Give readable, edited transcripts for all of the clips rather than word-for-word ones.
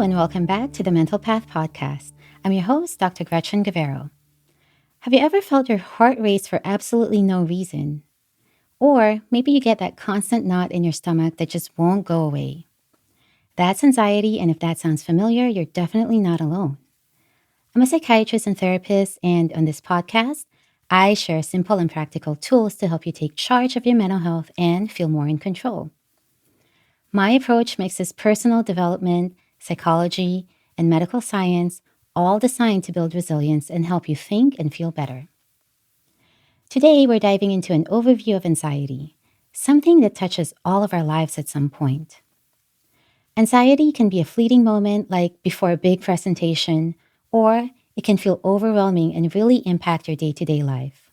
and welcome back to the Mental Path Podcast. I'm your host, Dr. Gretchen Gavero. Have you ever felt your heart race for absolutely no reason? Or maybe you get that constant knot in your stomach that just won't go away. That's anxiety, and if that sounds familiar, you're definitely not alone. I'm a psychiatrist and therapist, and on this podcast, I share simple and practical tools to help you take charge of your mental health and feel more in control. My approach mixes personal development, psychology, and medical science, all designed to build resilience and help you think and feel better. Today, we're diving into an overview of anxiety, something that touches all of our lives at some point. Anxiety can be a fleeting moment, like before a big presentation, or it can feel overwhelming and really impact your day-to-day life.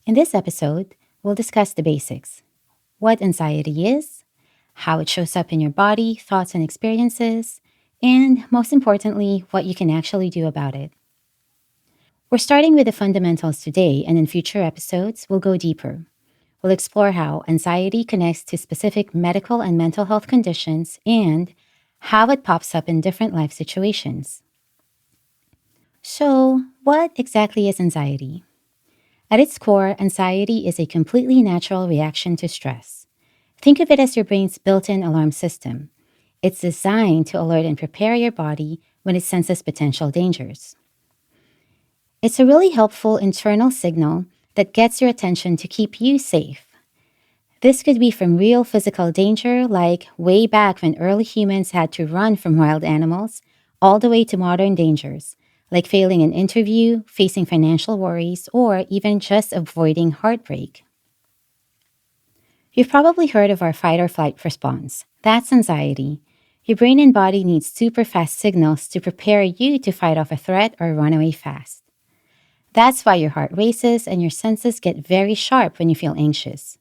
In this episode, we'll discuss the basics: what anxiety is, how it shows up in your body, thoughts, and experiences, and most importantly, what you can actually do about it. We're starting with the fundamentals today, and in future episodes, we'll go deeper. We'll explore how anxiety connects to specific medical and mental health conditions and how it pops up in different life situations. So, what exactly is anxiety? At its core, anxiety is a completely natural reaction to stress. Think of it as your brain's built-in alarm system. It's designed to alert and prepare your body when it senses potential dangers. It's a really helpful internal signal that gets your attention to keep you safe. This could be from real physical danger, like way back when early humans had to run from wild animals, all the way to modern dangers, like failing an interview, facing financial worries, or even just avoiding heartbreak. You've probably heard of our fight or flight response. That's anxiety. Your brain and body need super fast signals to prepare you to fight off a threat or run away fast. That's why your heart races and your senses get very sharp when you feel anxious.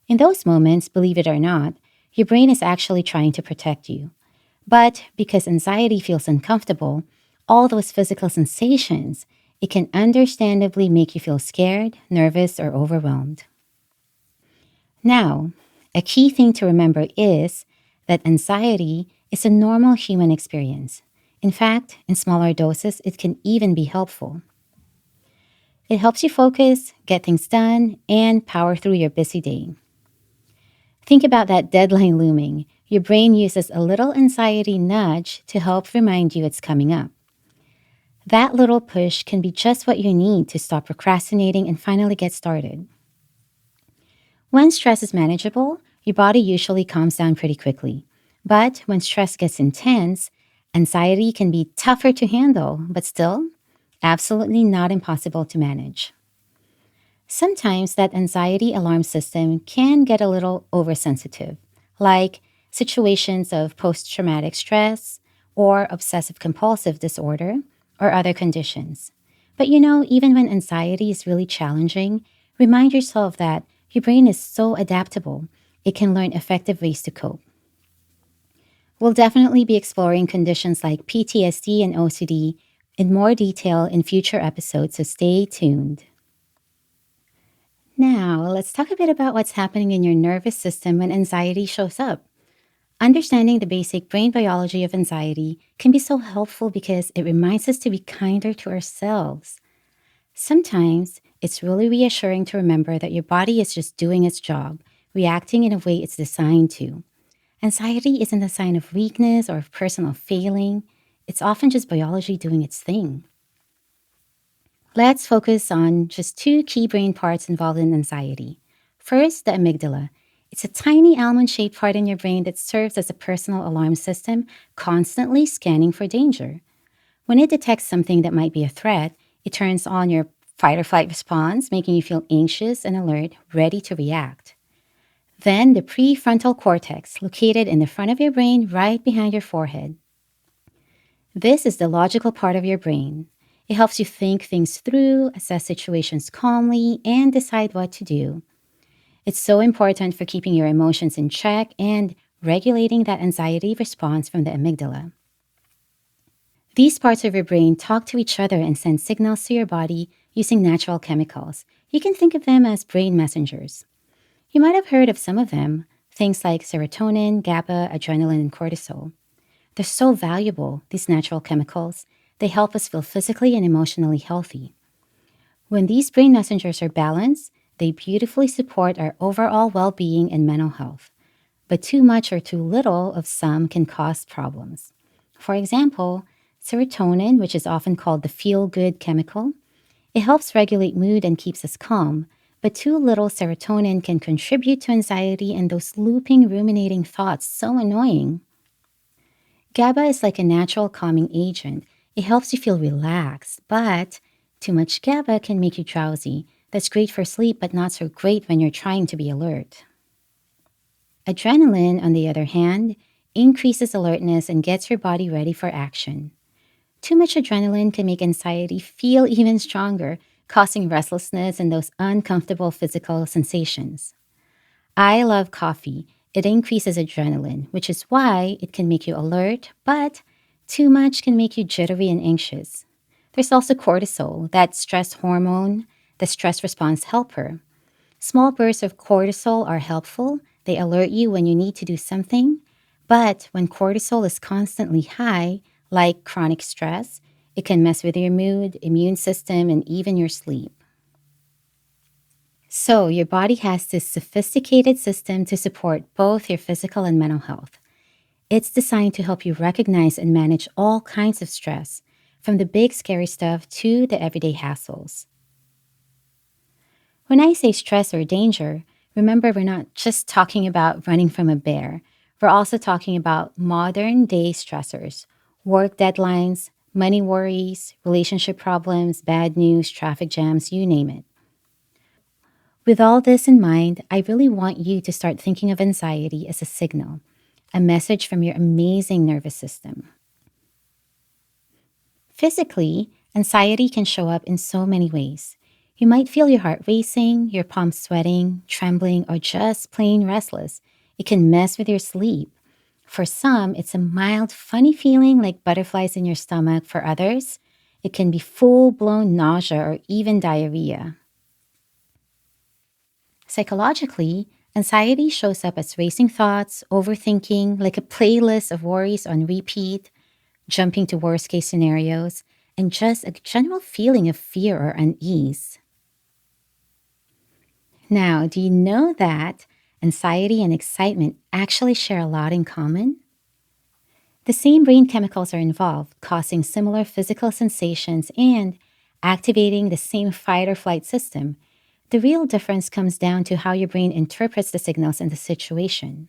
In those moments, believe it or not, your brain is actually trying to protect you. But because anxiety feels uncomfortable, all those physical sensations, it can understandably make you feel scared, nervous, or overwhelmed. Now, a key thing to remember is that anxiety is a normal human experience. In fact, in smaller doses, it can even be helpful. It helps you focus, get things done, and power through your busy day. Think about that deadline looming. Your brain uses a little anxiety nudge to help remind you it's coming up. That little push can be just what you need to stop procrastinating and finally get started. When stress is manageable, your body usually calms down pretty quickly. But when stress gets intense, anxiety can be tougher to handle, but still, absolutely not impossible to manage. Sometimes that anxiety alarm system can get a little oversensitive, like situations of post-traumatic stress or obsessive-compulsive disorder or other conditions. But even when anxiety is really challenging, remind yourself that your brain is so adaptable, it can learn effective ways to cope. We'll definitely be exploring conditions like PTSD and OCD in more detail in future episodes, so stay tuned. Now, let's talk a bit about what's happening in your nervous system when anxiety shows up. Understanding the basic brain biology of anxiety can be so helpful because it reminds us to be kinder to ourselves. Sometimes it's really reassuring to remember that your body is just doing its job, reacting in a way it's designed to. Anxiety isn't a sign of weakness or of personal failing. It's often just biology doing its thing. Let's focus on just two key brain parts involved in anxiety. First, the amygdala. It's a tiny almond-shaped part in your brain that serves as a personal alarm system, constantly scanning for danger. When it detects something that might be a threat, it turns on your fight or flight response, making you feel anxious and alert, ready to react. Then the prefrontal cortex, located in the front of your brain right behind your forehead. This is the logical part of your brain. It helps you think things through, assess situations calmly, and decide what to do. It's so important for keeping your emotions in check and regulating that anxiety response from the amygdala. These parts of your brain talk to each other and send signals to your body using natural chemicals. You can think of them as brain messengers. You might have heard of some of them, things like serotonin, GABA, adrenaline, and cortisol. They're so valuable, these natural chemicals. They help us feel physically and emotionally healthy. When these brain messengers are balanced, they beautifully support our overall well being and mental health. But too much or too little of some can cause problems. For example, serotonin, which is often called the feel good chemical, it helps regulate mood and keeps us calm. But too little serotonin can contribute to anxiety and those looping, ruminating thoughts so annoying. GABA is like a natural calming agent. It helps you feel relaxed, but too much GABA can make you drowsy. That's great for sleep, but not so great when you're trying to be alert. Adrenaline, on the other hand, increases alertness and gets your body ready for action. Too much adrenaline can make anxiety feel even stronger, causing restlessness and those uncomfortable physical sensations. I love coffee. It increases adrenaline, which is why it can make you alert, but too much can make you jittery and anxious. There's also cortisol, that stress hormone, the stress response helper. Small bursts of cortisol are helpful. They alert you when you need to do something. But when cortisol is constantly high, like chronic stress, it can mess with your mood, immune system, and even your sleep. So, your body has this sophisticated system to support both your physical and mental health. It's designed to help you recognize and manage all kinds of stress, from the big scary stuff to the everyday hassles. When I say stress or danger, remember we're not just talking about running from a bear. We're also talking about modern day stressors, work deadlines, money worries, relationship problems, bad news, traffic jams, you name it. With all this in mind, I really want you to start thinking of anxiety as a signal, a message from your amazing nervous system. Physically, anxiety can show up in so many ways. You might feel your heart racing, your palms sweating, trembling, or just plain restless. It can mess with your sleep. For some, it's a mild, funny feeling like butterflies in your stomach. For others, it can be full blown nausea or even diarrhea. Psychologically, anxiety shows up as racing thoughts, overthinking, like a playlist of worries on repeat, jumping to worst case scenarios, and just a general feeling of fear or unease. Now, do you know that anxiety and excitement actually share a lot in common? The same brain chemicals are involved, causing similar physical sensations and activating the same fight or flight system. The real difference comes down to how your brain interprets the signals in the situation.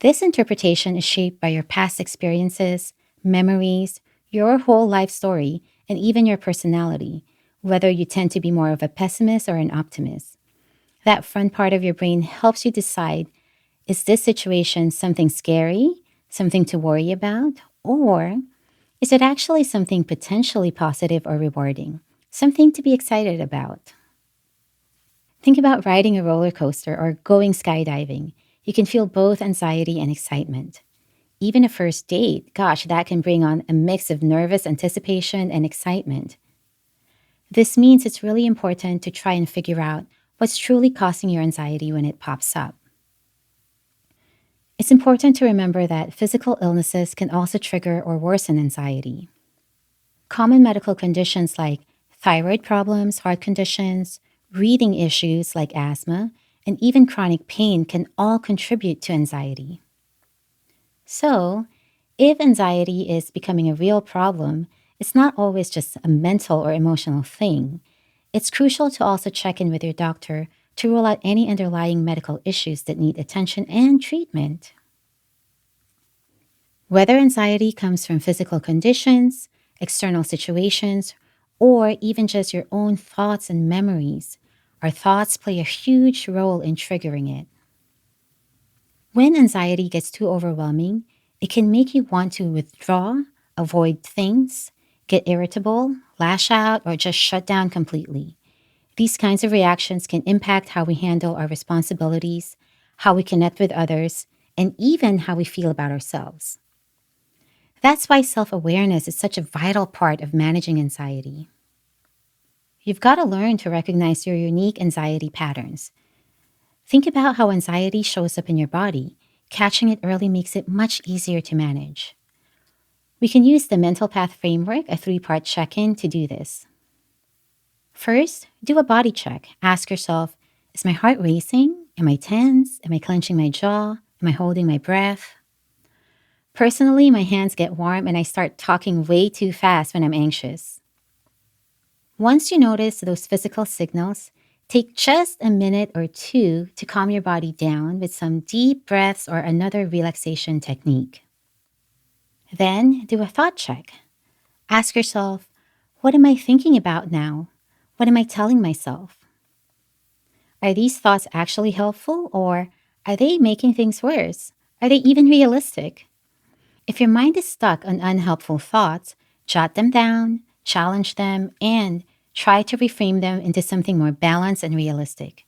This interpretation is shaped by your past experiences, memories, your whole life story, and even your personality, whether you tend to be more of a pessimist or an optimist. That front part of your brain helps you decide, is this situation something scary, something to worry about, or is it actually something potentially positive or rewarding, something to be excited about? Think about riding a roller coaster or going skydiving. You can feel both anxiety and excitement. Even a first date, gosh, that can bring on a mix of nervous anticipation and excitement. This means it's really important to try and figure out what's truly causing your anxiety when it pops up. It's important to remember that physical illnesses can also trigger or worsen anxiety. Common medical conditions like thyroid problems, heart conditions, breathing issues like asthma, and even chronic pain can all contribute to anxiety. So, if anxiety is becoming a real problem, it's not always just a mental or emotional thing. It's crucial to also check in with your doctor to rule out any underlying medical issues that need attention and treatment. Whether anxiety comes from physical conditions, external situations, or even just your own thoughts and memories, our thoughts play a huge role in triggering it. When anxiety gets too overwhelming, it can make you want to withdraw, avoid things, get irritable, lash out, or just shut down completely. These kinds of reactions can impact how we handle our responsibilities, how we connect with others, and even how we feel about ourselves. That's why self awareness is such a vital part of managing anxiety. You've got to learn to recognize your unique anxiety patterns. Think about how anxiety shows up in your body. Catching it early makes it much easier to manage. We can use the mental path framework, a 3-part check-in, to do this. First, do a body check. Ask yourself, is my heart racing? Am I tense? Am I clenching my jaw? Am I holding my breath? Personally, my hands get warm and I start talking way too fast when I'm anxious. Once you notice those physical signals, take just a minute or two to calm your body down with some deep breaths or another relaxation technique. Then do a thought check. Ask yourself, what am I thinking about now? What am I telling myself? Are these thoughts actually helpful, or are they making things worse? Are they even realistic? If your mind is stuck on unhelpful thoughts, jot them down, challenge them, and try to reframe them into something more balanced and realistic.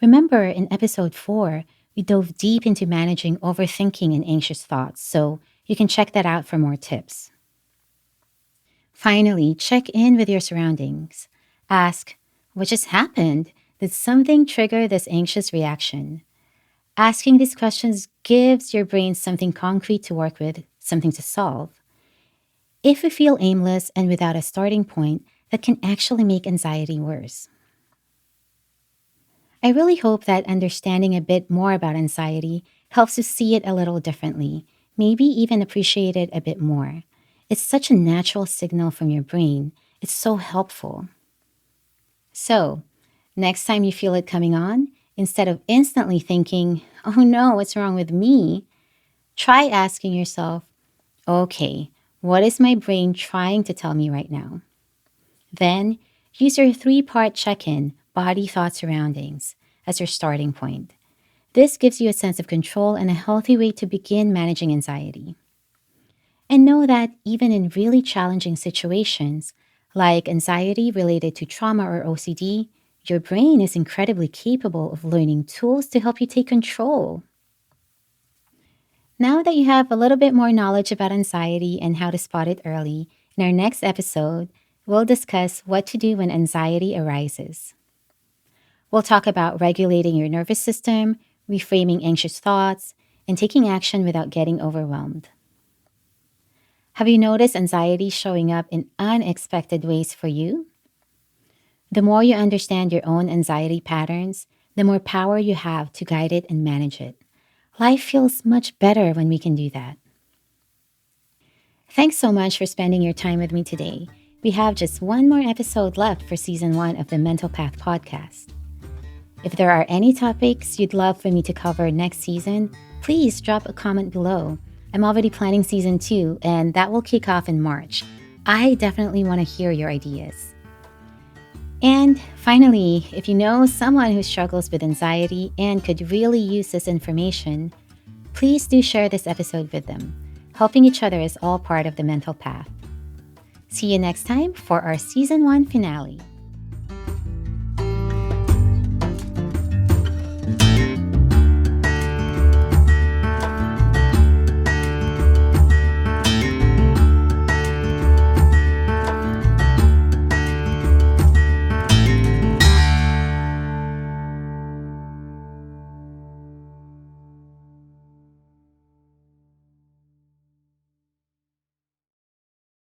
Remember, in episode 4, we dove deep into managing overthinking and anxious thoughts, so you can check that out for more tips. Finally, check in with your surroundings. Ask, what just happened? Did something trigger this anxious reaction? Asking these questions gives your brain something concrete to work with, something to solve. If we feel aimless and without a starting point, that can actually make anxiety worse. I really hope that understanding a bit more about anxiety helps you see it a little differently, maybe even appreciate it a bit more. It's such a natural signal from your brain. It's so helpful. So, next time you feel it coming on, instead of instantly thinking, oh no, what's wrong with me? Try asking yourself, okay, what is my brain trying to tell me right now? Then, use your 3-part check-in, body, thought, surroundings, as your starting point. This gives you a sense of control and a healthy way to begin managing anxiety. And know that even in really challenging situations, like anxiety related to trauma or OCD, your brain is incredibly capable of learning tools to help you take control. Now that you have a little bit more knowledge about anxiety and how to spot it early, in our next episode, we'll discuss what to do when anxiety arises. We'll talk about regulating your nervous system, reframing anxious thoughts, and taking action without getting overwhelmed. Have you noticed anxiety showing up in unexpected ways for you? The more you understand your own anxiety patterns, the more power you have to guide it and manage it. Life feels much better when we can do that. Thanks so much for spending your time with me today. We have just one more episode left for Season 1 of the Mental Path podcast. If there are any topics you'd love for me to cover next season, please drop a comment below. I'm already planning Season 2, and that will kick off in March. I definitely want to hear your ideas. And finally, if you know someone who struggles with anxiety and could really use this information, please do share this episode with them. Helping each other is all part of the mental path. See you next time for our Season 1 finale.